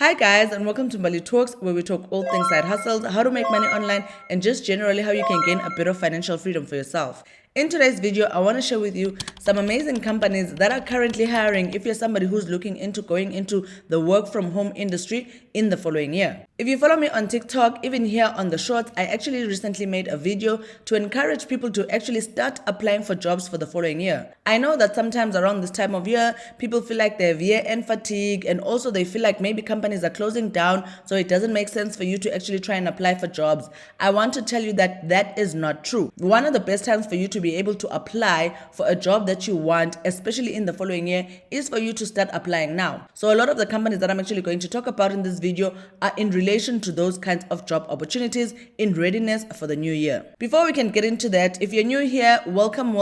Hi guys, and welcome to Bali Talks, where we talk all things side hustles, how to make money online, and just generally how you can gain a bit of financial freedom for yourself. In today's video, I want to share with you some amazing companies that are currently hiring if you're somebody who's looking into going into the work from home industry in the following year. If you follow me on TikTok, even here on the shorts, I actually recently made a video to encourage people to actually start applying for jobs for the following year. I know that sometimes around this time of year, people feel like they have year-end fatigue, and also they feel like maybe companies are closing down, so it doesn't make sense for you to actually try and apply for jobs. I want to tell you that that is not true. One of the best times for you to be able to apply for a job that you want, especially in the following year, is for you to start applying now. So a lot of the companies that I'm actually going to talk about in this video are in relation to those kinds of job opportunities in readiness for the new year. Before we can get into that, if you're new here, welcome.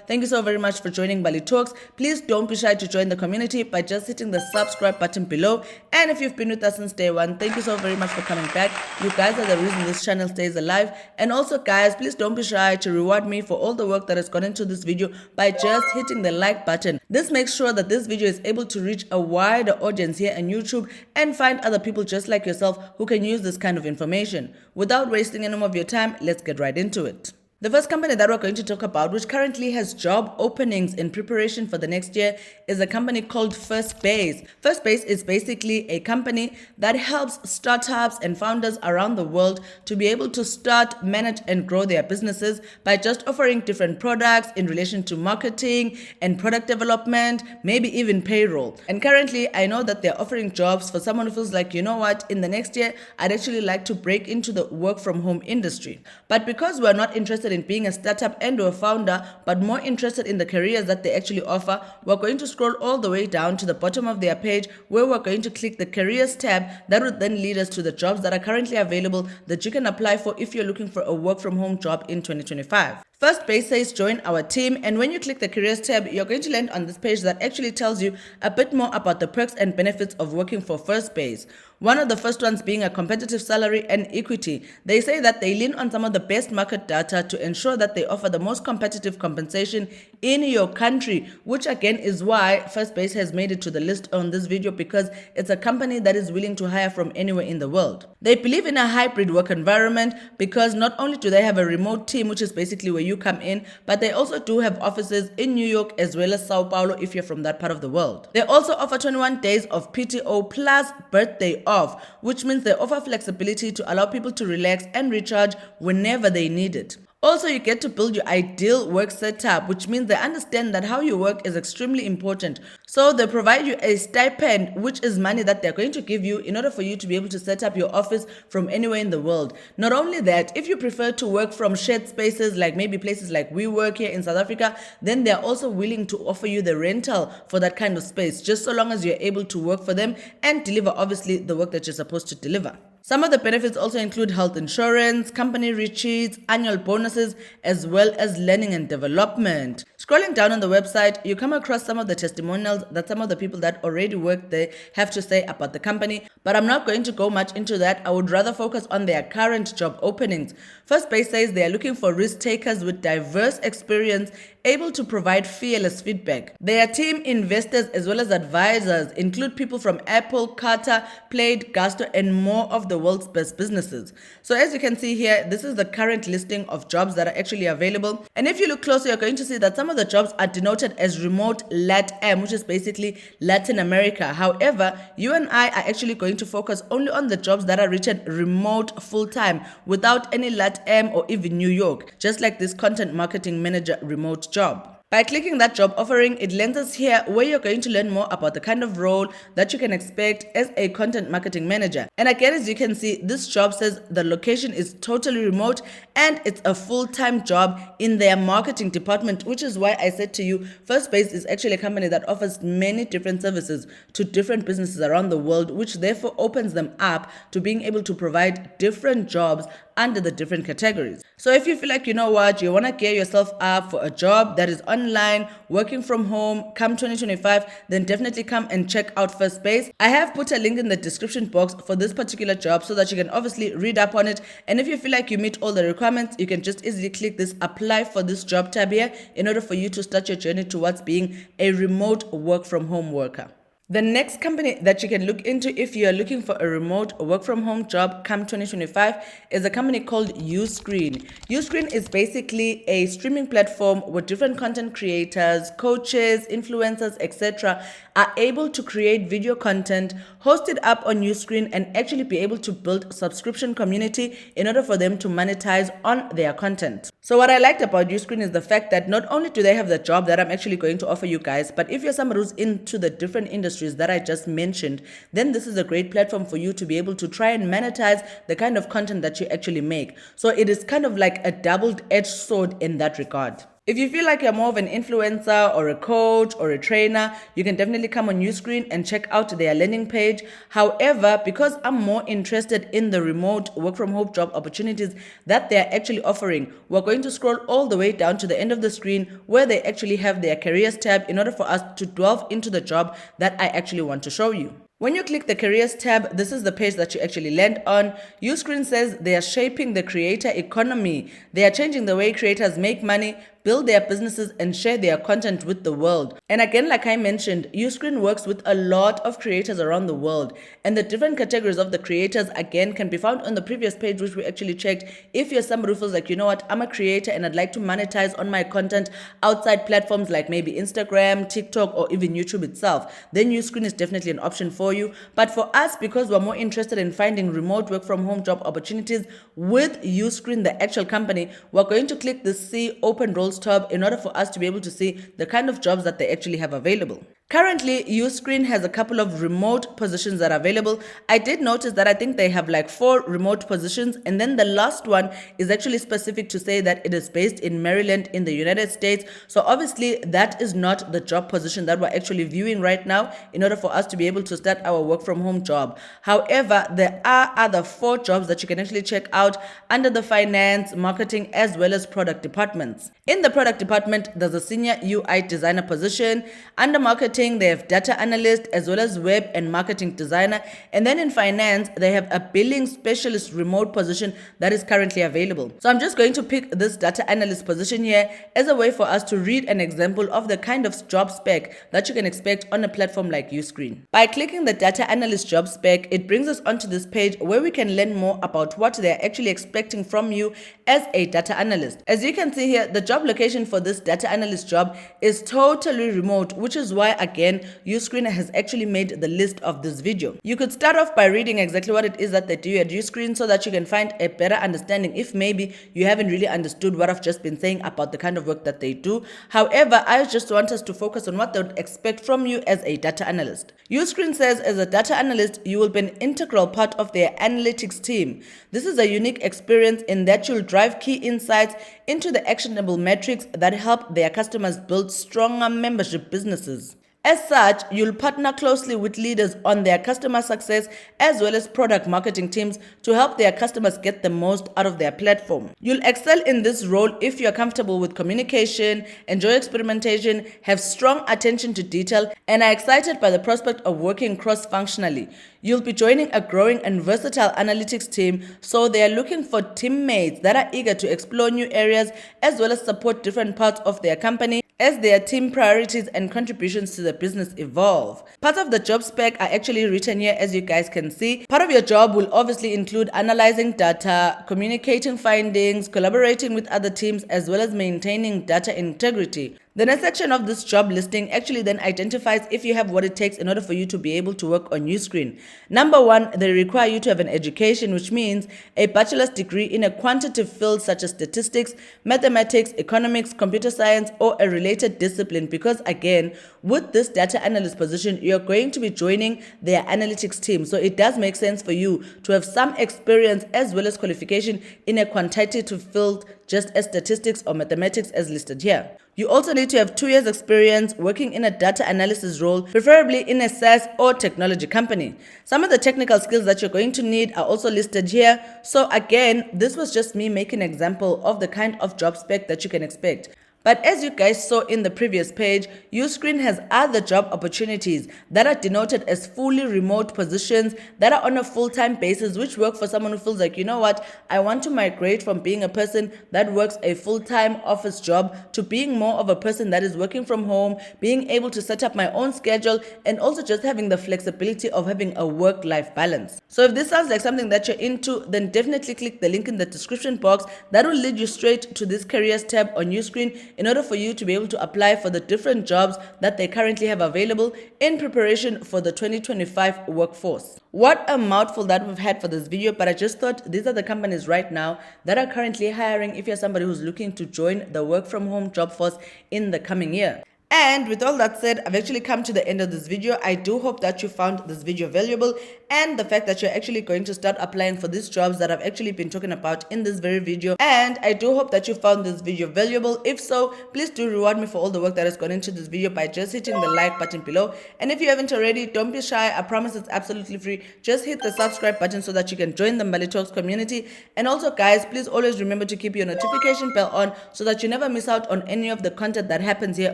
Thank you so very much for joining Bali Talks. Please don't be shy to join the community by just hitting the subscribe button below. And if you've been with us since day one, thank you so very much for coming back. You guys are the reason this channel stays alive. And also guys, please don't be shy to reward me for all the work that has gone into this video by just hitting the like button. This makes sure that this video is able to reach a wider audience here on YouTube and find other people just like yourself who can use this kind of information. Without wasting any more of your time, let's get right into it. The first company that we're going to talk about, which currently has job openings in preparation for the next year, is a company called Firstbase. Firstbase is basically a company that helps startups and founders around the world to be able to start, manage, and grow their businesses by just offering different products in relation to marketing and product development, maybe even payroll. And currently, I know that they're offering jobs for someone who feels like, you know what, in the next year, I'd actually like to break into the work from home industry. But because we're not interested in being a startup and or a founder, but more interested in the careers that they actually offer, we're going to scroll all the way down to the bottom of their page, where we're going to click the careers tab. That would then lead us to the jobs that are currently available that you can apply for if you're looking for a work from home job in 2025. Firstbase says join our team, and when you click the careers tab, you're going to land on this page that actually tells you a bit more about the perks and benefits of working for Firstbase. One of the first ones being a competitive salary and equity. They say that they lean on some of the best market data to ensure that they offer the most competitive compensation in your country, which again is why Firstbase has made it to the list on this video, because it's a company that is willing to hire from anywhere in the world. They believe in a hybrid work environment because not only do they have a remote team, which is basically where you come in, but they also do have offices in New York as well as Sao Paulo if you're from that part of the world. They also offer 21 days of PTO plus birthday off, which means they offer flexibility to allow people to relax and recharge whenever they need it. Also, you get to build your ideal work setup, which means they understand that how you work is extremely important. So they provide you a stipend, which is money that they're going to give you in order for you to be able to set up your office from anywhere in the world. Not only that, if you prefer to work from shared spaces, like maybe places like we work here in South Africa, then they're also willing to offer you the rental for that kind of space, just so long as you're able to work for them and deliver, obviously, the work that you're supposed to deliver. Some of the benefits also include health insurance, company retreats, annual bonuses, as well as learning and development. Scrolling down on the website, you come across some of the testimonials that some of the people that already work there have to say about the company, but I'm not going to go much into that. I would rather focus on their current job openings. Firstbase says they are looking for risk takers with diverse experience, able to provide fearless feedback. Their team, investors, as well as advisors include people from Apple, Qatar, Plaid, Gusto, and more of the world's best businesses. So as you can see here, this is the current listing of jobs that are actually available. And if you look closer, you're going to see that some of the jobs are denoted as remote LATAM, which is basically Latin America. However, you and I are actually going to focus only on the jobs that are written remote full-time without any LATAM or even New York, just like this content marketing manager remote job. By clicking that job offering, it lands us here where you're going to learn more about the kind of role that you can expect as a content marketing manager. And again, as you can see, this job says the location is totally remote and it's a full-time job in their marketing department, which is why I said to you, Firstbase is actually a company that offers many different services to different businesses around the world, which therefore opens them up to being able to provide different jobs under the different categories. So if you feel like, you know what, you want to gear yourself up for a job that is online, working from home, come 2025, then definitely come and check out Firstbase. I have put a link in the description box for this particular job so that you can obviously read up on it. And if you feel like you meet all the requirements, you can just easily click this apply for this job tab here in order for you to start your journey towards being a remote work from home worker. The next company that you can look into if you are looking for a remote work from home job come 2025 is a company called Uscreen. Uscreen is basically a streaming platform where different content creators, coaches, influencers, etc. are able to create video content, host it up on Uscreen, and actually be able to build subscription community in order for them to monetize on their content. So what I liked about Uscreen is the fact that not only do they have the job that I'm actually going to offer you guys, but if you're somebody who's into the different industries that I just mentioned, then this is a great platform for you to be able to try and monetize the kind of content that you actually make. So it is kind of like a double-edged sword in that regard. If you feel like you're more of an influencer or a coach or a trainer, you can definitely come on Uscreen and check out their landing page. However, because I'm more interested in the remote work from home job opportunities that they're actually offering, we're going to scroll all the way down to the end of the screen where they actually have their careers tab in order for us to delve into the job that I actually want to show you. When you click the careers tab, this is the page that you actually land on. Uscreen says they are shaping the creator economy. They are changing the way creators make money, build their businesses, and share their content with the world. And again, like I mentioned, Uscreen works with a lot of creators around the world. And the different categories of the creators, again, can be found on the previous page, which we actually checked. If you're somebody who feels like, you know what, I'm a creator and I'd like to monetize on my content outside platforms like maybe Instagram, TikTok, or even YouTube itself, then Uscreen is definitely an option for you. But for us, because we're more interested in finding remote work from home job opportunities with Uscreen, the actual company, we're going to click the See Open Roles tab in order for us to be able to see the kind of jobs that they actually have available. Currently, Uscreen has a couple of remote positions that are available. I did notice that I think they have like 4 remote positions, and then the last one is actually specific to say that it is based in Maryland in the United States. So obviously that is not the job position that we're actually viewing right now in order for us to be able to start our work from home job. However, there are other 4 jobs that you can actually check out under the finance, marketing, as well as product departments. In the product department, there's a senior UI designer position. Under marketing, they have data analyst as well as web and marketing designer. And then in finance, they have a billing specialist remote position that is currently available. So I'm just going to pick this data analyst position here as a way for us to read an example of the kind of job spec that you can expect on a platform like Uscreen. By clicking the data analyst job spec, it brings us onto this page where we can learn more about what they're actually expecting from you as a data analyst. As you can see here, the job location for this data analyst job is totally remote, which is why again Uscreen has actually made the list of this video. You could start off by reading exactly what it is that they do at Uscreen so that you can find a better understanding if maybe you haven't really understood what I've just been saying about the kind of work that they do. However, I just want us to focus on what they would expect from you as a data analyst. Uscreen says as a data analyst, you will be an integral part of their analytics team. This is a unique experience in that you'll drive key insights into the actionable metrics that help their customers build stronger membership businesses. As such, you'll partner closely with leaders on their customer success as well as product marketing teams to help their customers get the most out of their platform. You'll excel in this role if you're comfortable with communication, enjoy experimentation, have strong attention to detail, and are excited by the prospect of working cross-functionally. You'll be joining a growing and versatile analytics team, so they are looking for teammates that are eager to explore new areas as well as support different parts of their company as their team priorities and contributions to the business evolve. Parts of the job spec are actually written here, as you guys can see. Part of your job will obviously include analyzing data, communicating findings, collaborating with other teams, as well as maintaining data integrity. The next section of this job listing actually then identifies if you have what it takes in order for you to be able to work on Uscreen. Number 1, they require you to have an education, which means a bachelor's degree in a quantitative field such as statistics, mathematics, economics, computer science, or a related discipline, because again, with this data analyst position, you're going to be joining their analytics team. So it does make sense for you to have some experience as well as qualification in a quantitative field, just as statistics or mathematics as listed here. You also need to have 2 years experience working in a data analysis role, preferably in a SaaS or technology company. Some of the technical skills that you're going to need are also listed here. So again, this was just me making an example of the kind of job spec that you can expect. But as you guys saw in the previous page, Uscreen has other job opportunities that are denoted as fully remote positions that are on a full-time basis, which work for someone who feels like, you know what, I want to migrate from being a person that works a full-time office job to being more of a person that is working from home, being able to set up my own schedule, and also just having the flexibility of having a work-life balance. So if this sounds like something that you're into, then definitely click the link in the description box. That will lead you straight to this careers tab on Uscreen in order for you to be able to apply for the different jobs that they currently have available in preparation for the 2025 workforce. What a mouthful that we've had for this video, but I just thought these are the companies right now that are currently hiring if you're somebody who's looking to join the work from home job force in the coming year. And with all that said, I've actually come to the end of this video. I do hope that you found this video valuable and the fact that you're actually going to start applying for these jobs that I've actually been talking about in this very video. And I do hope that you found this video valuable. If so, please do reward me for all the work that has gone into this video by just hitting the like button below. And if you haven't already, don't be shy. I promise it's absolutely free. Just hit the subscribe button so that you can join the Mbali Talks community. And also guys, please always remember to keep your notification bell on so that you never miss out on any of the content that happens here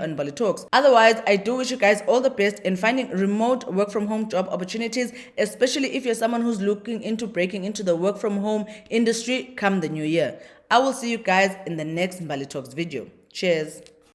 on Mbali Talks. Otherwise, I do wish you guys all the best in finding remote work from home job opportunities, especially if you're someone who's looking into breaking into the work from home industry come the new year. I will see you guys in the next Mbali Talks video. Cheers.